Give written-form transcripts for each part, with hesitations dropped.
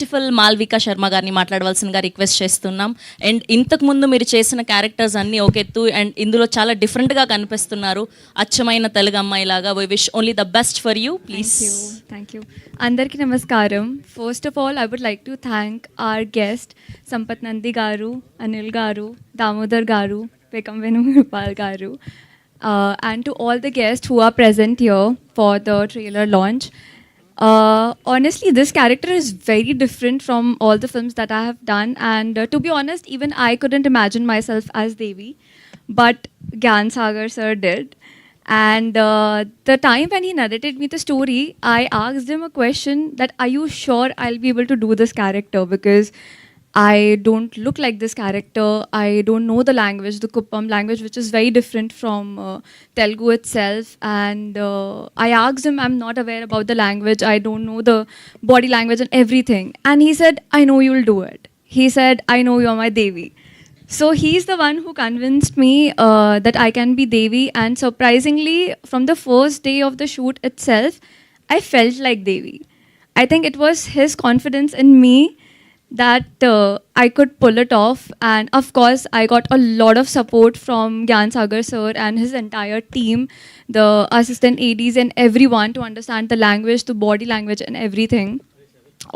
Beautiful Malvika Sharma గారిని మాట్లాడవలసిందిగా request చేస్తున్నాం. అండ్ ఇంతకు ముందు మీరు చేసిన క్యారెక్టర్స్ అన్నీ ఒక ఎత్తు, అండ్ ఇందులో చాలా డిఫరెంట్గా కనిపిస్తున్నారు, అచ్చమైన తెలుగు అమ్మాయిలాగా. We wish only the best for you. Please. Thank you. Andarki namaskaram. First of all, I would like to thank our guest, Sampath Nandi Garu, Anil Garu, Damodar Garu, Bekam Venugopal Garu, and to all the guests who are present here for the trailer launch. Honestly, this character is very different from all the films that I have done, and to be honest, even I couldn't imagine myself as Devi, but Gyan Sagar sir did. And the time when he narrated me the story, I asked him a question that, are you sure I'll be able to do this character? Because I don't look like this character. I don't know the language, the Kuppam language, which is very different from Telugu itself. And I asked him, I'm not aware about the language. I don't know the body language and everything. And he said, I know you'll do it. He said, I know you're my Devi. So he's the one who convinced me that I can be Devi. And surprisingly, from the first day of the shoot itself, I felt like Devi. I think it was his confidence in me that I could pull it off. And of course, I got a lot of support from Gyan Sagar sir and his entire team, the assistant ADs and everyone, to understand the language, the body language and everything.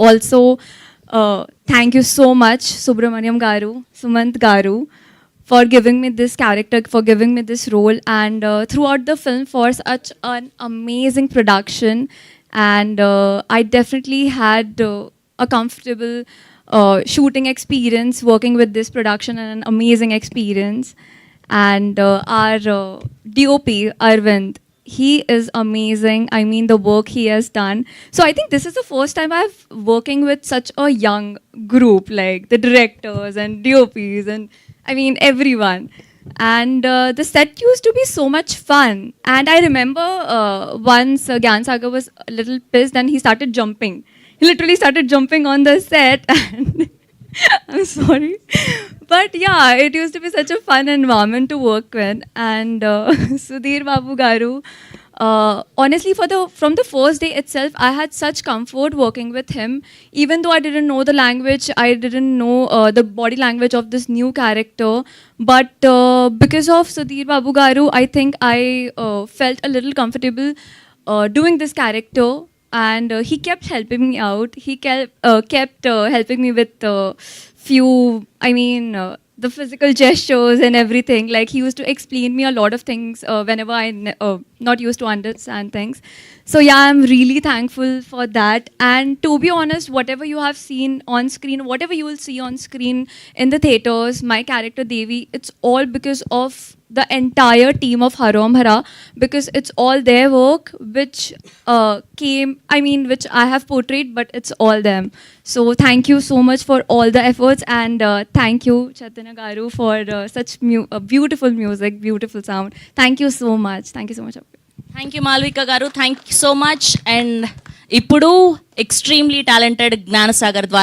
Also, thank you so much, Subramaniam Garu, Sumant Garu, for giving me this character, for giving me this role, and throughout the film for such an amazing production. And I definitely had a comfortable shooting experience working with this production, and an amazing experience. And our DOP, Arvind, he is amazing. I mean, the work he has done. So I think this is the first time I've working with such a young group, like the directors and DOPs and I mean everyone. And the set used to be so much fun. And I remember once Gyan Sagar was a little pissed and he started jumping. He literally started jumping on the set. And I'm sorry. But yeah, it used to be such a fun environment to work with. And Sudhir Babu Garu, honestly, from the first day itself, I had such comfort working with him. Even though I didn't know the language, I didn't know the body language of this new character. But because of Sudhir Babu Garu, I think I felt a little comfortable doing this character. And he kept helping me out. He kept helping me with few, the physical gestures and everything. Like, he used to explain me a lot of things whenever I not used to understand things. So yeah, I'm really thankful for that. And to be honest, whatever you have seen on screen, whatever you will see on screen in the theaters, my character Devi, it's all because of the entire team of Harom Hara, because it's all their work which which I have portrayed, but it's all them. So thank you so much for all the efforts, and thank you Chaitanya Garu for such beautiful music, beautiful sound. Thank you so much. Thank you so much. Thank you Malvika గారు, thank you so much. And ఇప్పుడు ఎక్స్ట్రీమ్లీ talented Gnanasagar ద్వారా